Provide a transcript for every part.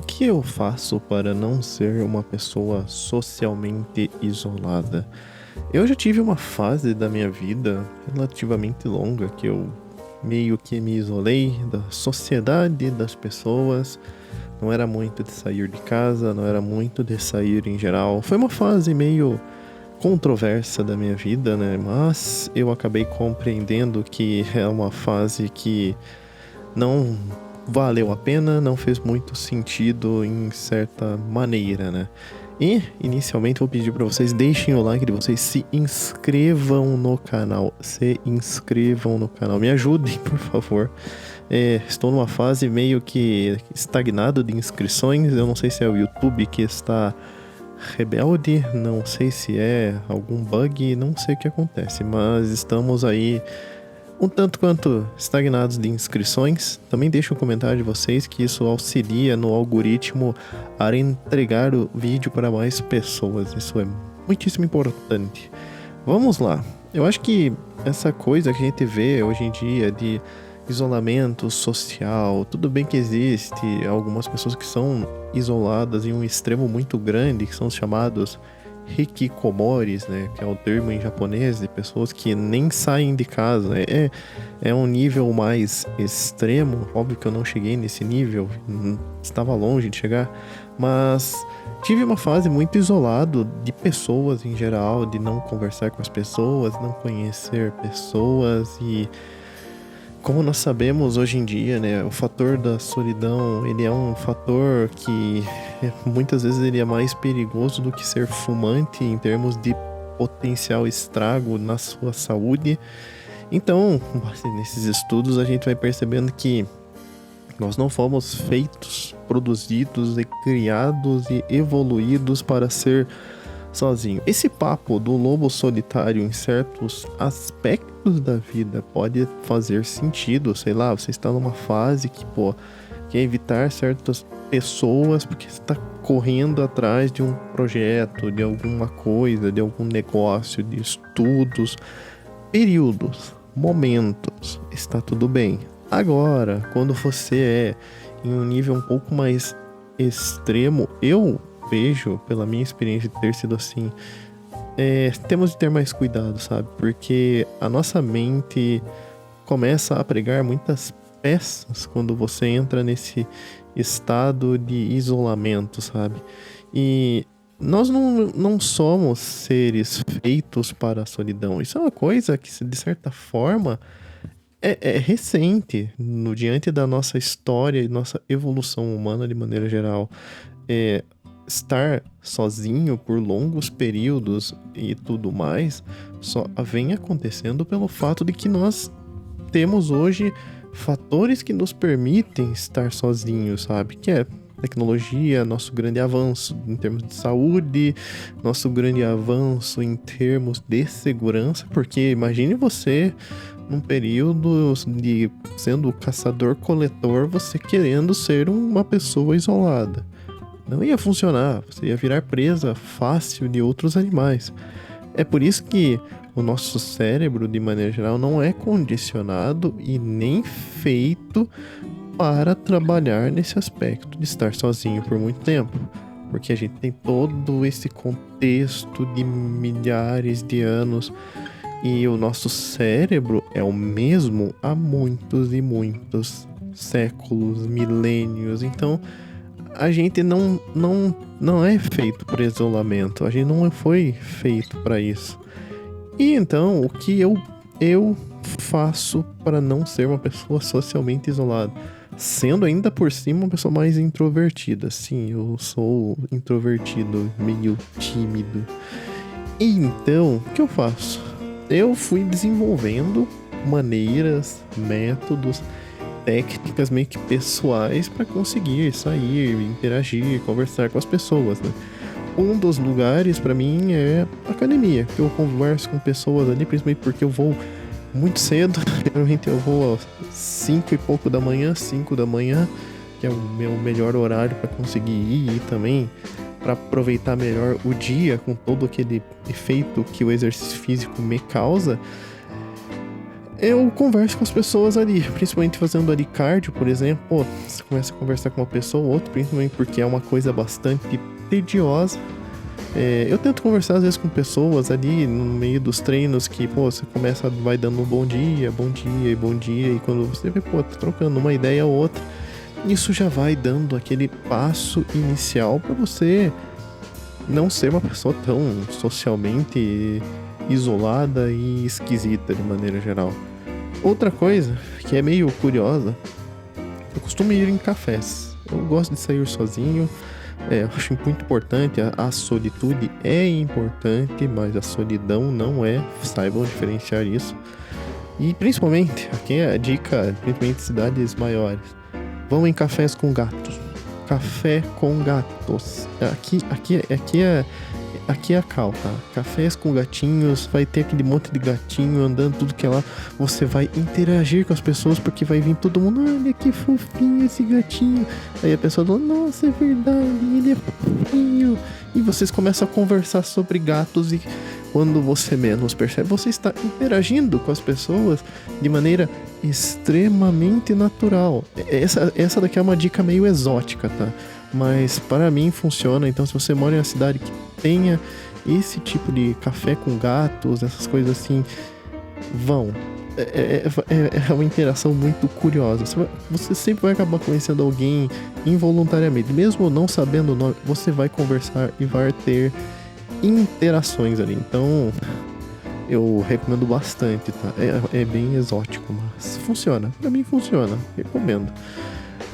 O que eu faço para não ser uma pessoa socialmente isolada? Eu já tive uma fase da minha vida relativamente longa que eu meio que me isolei da sociedade, das pessoas. Não era muito de sair de casa, não era muito de sair em geral. Foi uma fase meio controversa da minha vida, né? Mas eu acabei compreendendo que é uma fase que não valeu a pena, não fez muito sentido em certa maneira, né? E, inicialmente, vou pedir para vocês deixem o like de vocês, se inscrevam no canal, me ajudem, por favor. Estou numa fase meio que estagnado de inscrições, eu não sei se é o YouTube que está rebelde, não sei se é algum bug, não sei o que acontece, mas estamos aí um tanto quanto estagnados de inscrições. Também deixo um comentário de vocês que isso auxilia no algoritmo a entregar o vídeo para mais pessoas. Isso é muitíssimo importante. Vamos lá. Eu acho que essa coisa que a gente vê hoje em dia de isolamento social, tudo bem que existe algumas pessoas que são isoladas em um extremo muito grande, que são os chamados hikikomoris, né, que é o termo em japonês de pessoas que nem saem de casa. É um nível mais extremo. Óbvio que eu não cheguei nesse nível, estava longe de chegar, mas tive uma fase muito isolado de pessoas em geral, de não conversar com as pessoas, não conhecer pessoas. E como nós sabemos hoje em dia, né, o fator da solidão, ele é um fator que muitas vezes ele é mais perigoso do que ser fumante em termos de potencial estrago na sua saúde. Então, nesses estudos a gente vai percebendo que nós não fomos feitos, produzidos e criados e evoluídos para ser sozinho. Esse papo do lobo solitário em certos aspectos da vida pode fazer sentido, sei lá, você está numa fase que, quer evitar certas pessoas porque você está correndo atrás de um projeto, de alguma coisa, de algum negócio, de estudos, períodos, momentos, está tudo bem. Agora, quando você é em um nível um pouco mais extremo, eu vejo, pela minha experiência de ter sido assim, temos de ter mais cuidado, sabe? Porque a nossa mente começa a pregar muitas peças quando você entra nesse estado de isolamento, sabe? E nós não somos seres feitos para a solidão. Isso é uma coisa que, de certa forma, é recente no diante da nossa história e nossa evolução humana de maneira geral. Estar sozinho por longos períodos e tudo mais só vem acontecendo pelo fato de que nós temos hoje fatores que nos permitem estar sozinhos, sabe? Que é tecnologia, nosso grande avanço em termos de saúde, nosso grande avanço em termos de segurança, porque imagine você num período de sendo caçador-coletor, você querendo ser uma pessoa isolada. Não ia funcionar, você ia virar presa fácil de outros animais. É por isso que o nosso cérebro, de maneira geral, não é condicionado e nem feito para trabalhar nesse aspecto de estar sozinho por muito tempo. Porque a gente tem todo esse contexto de milhares de anos e o nosso cérebro é o mesmo há muitos e muitos séculos, milênios. Então, a gente não é feito por isolamento, a gente não foi feito para isso. E então, o que eu faço para não ser uma pessoa socialmente isolada? Sendo ainda por cima uma pessoa mais introvertida. Sim, eu sou introvertido, meio tímido. E então, o que eu faço? Eu fui desenvolvendo maneiras, métodos, técnicas meio que pessoais para conseguir sair, interagir, conversar com as pessoas, né? Um dos lugares para mim é a academia, que eu converso com pessoas ali, principalmente porque eu vou muito cedo. Geralmente eu vou às 5 e pouco da manhã, 5 da manhã, que é o meu melhor horário para conseguir ir, e também para aproveitar melhor o dia com todo aquele efeito que o exercício físico me causa. eu converso com as pessoas ali, principalmente fazendo ali cardio, por exemplo. Pô, você começa a conversar com uma pessoa ou outra, principalmente porque é uma coisa bastante tediosa. Eu tento conversar às vezes com pessoas ali no meio dos treinos que, pô, você começa, vai dando um bom dia, e quando você vê, pô, tá trocando uma ideia ou outra, isso já vai dando aquele passo inicial pra você não ser uma pessoa tão socialmente isolada e esquisita de maneira geral. Outra coisa que é meio curiosa, eu costumo ir em cafés. Eu gosto de sair sozinho. Eu acho muito importante, a solitude é importante, mas a solidão não é, saibam diferenciar isso. E principalmente, aqui é a dica, principalmente em cidades maiores, vão em cafés com gatos. Café com gatos. Aqui é a cal, tá? Cafés com gatinhos, vai ter aquele monte de gatinho andando tudo que é lá. Você vai interagir com as pessoas porque vai vir todo mundo, olha que fofinho esse gatinho. Aí a pessoa fala, nossa, é verdade, ele é fofinho. E vocês começam a conversar sobre gatos e quando você menos percebe, você está interagindo com as pessoas de maneira extremamente natural. Essa daqui é uma dica meio exótica, tá? Mas para mim funciona. Então se você mora em uma cidade que tenha esse tipo de café com gatos, essas coisas assim, vão. É uma interação muito curiosa. Você sempre vai acabar conhecendo alguém involuntariamente. Mesmo não sabendo o nome, você vai conversar e vai ter interações ali. Então eu recomendo bastante, tá? É bem exótico, mas funciona. Pra mim funciona. Recomendo.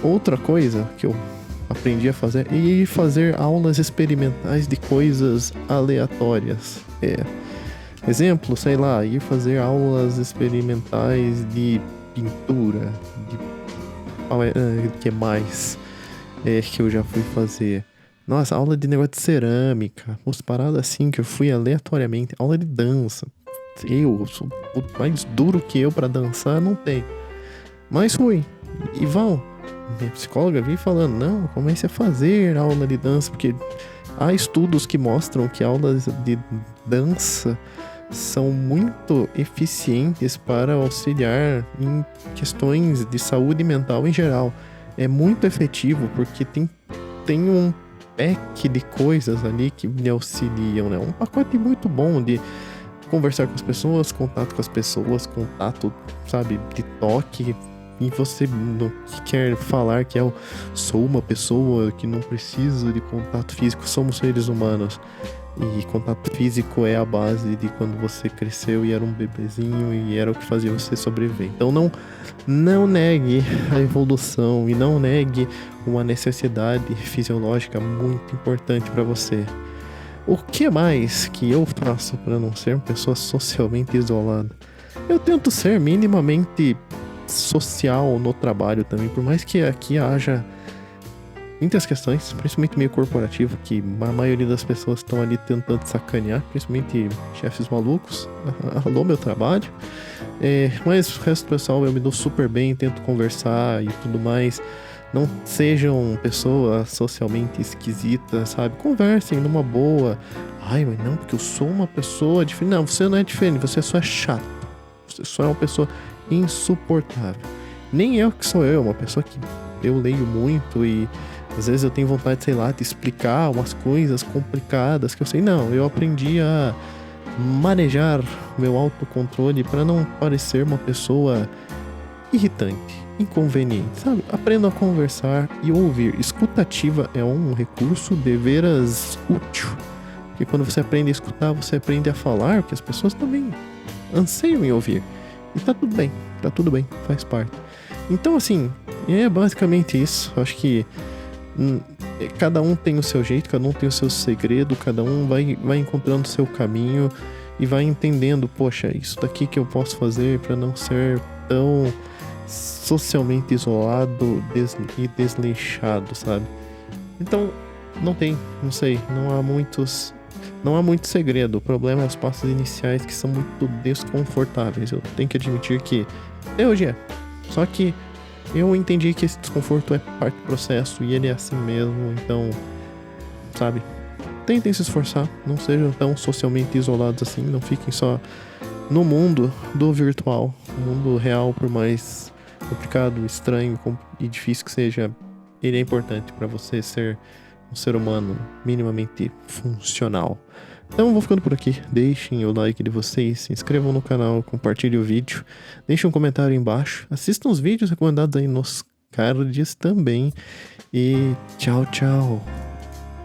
Outra coisa que eu aprendi a fazer é ir fazer aulas experimentais de coisas aleatórias. Exemplo, sei lá, ir fazer aulas experimentais de pintura, de que mais que eu já fui fazer. Nossa, aula de negócio de cerâmica, umas paradas assim que eu fui aleatoriamente, aula de dança. Eu sou o mais duro que eu pra dançar, não tem. Mas fui. E vão. Minha psicóloga veio falando, não, comece a fazer aula de dança, porque há estudos que mostram que aulas de dança são muito eficientes para auxiliar em questões de saúde mental em geral. É muito efetivo porque tem um pack de coisas ali que me auxiliam, né? Um pacote muito bom de conversar com as pessoas, contato com as pessoas, contato, sabe, de toque. E você não quer falar que eu sou uma pessoa que não precisa de contato físico, somos seres humanos. E contato físico é a base de quando você cresceu e era um bebezinho e era o que fazia você sobreviver. Então não negue a evolução e não negue uma necessidade fisiológica muito importante para você. O que mais que eu faço para não ser uma pessoa socialmente isolada? Eu tento ser minimamente social no trabalho também, por mais que aqui haja muitas questões, principalmente meio corporativo, que a maioria das pessoas estão ali tentando sacanear, principalmente chefes malucos. Alô, meu trabalho. Mas o resto do pessoal eu me dou super bem, tento conversar e tudo mais. Não sejam pessoas socialmente esquisitas, sabe? Conversem numa boa. Ai, mas não, porque eu sou uma pessoa diferente. Não, você não é diferente, você só é chato. Você só é uma pessoa insuportável. Nem eu que sou eu, uma pessoa que eu leio muito e às vezes eu tenho vontade, sei lá, de explicar umas coisas complicadas que eu sei. Não, eu aprendi a manejar meu autocontrole para não parecer uma pessoa irritante, inconveniente, sabe? Aprendo a conversar e ouvir. Escutativa é um recurso deveras útil. Porque quando você aprende a escutar, você aprende a falar, que as pessoas também anseiam em ouvir. E tá tudo bem, faz parte. Então, assim, é basicamente isso. Acho que cada um tem o seu jeito, cada um tem o seu segredo, cada um vai encontrando o seu caminho e vai entendendo, poxa, isso daqui que eu posso fazer para não ser tão socialmente isolado e desleixado, sabe? Então, não há muito segredo. O problema é os passos iniciais que são muito desconfortáveis. Eu tenho que admitir que hoje é. Só que eu entendi que esse desconforto é parte do processo e ele é assim mesmo. Então, sabe? tentem se esforçar, não sejam tão socialmente isolados assim, não fiquem só no mundo do virtual. O mundo real, por mais complicado, estranho e difícil que seja, ele é importante para você ser um ser humano minimamente funcional. Então vou ficando por aqui, deixem o like de vocês, se inscrevam no canal, compartilhem o vídeo, deixem um comentário aí embaixo, assistam os vídeos recomendados aí nos cards também e tchau, tchau!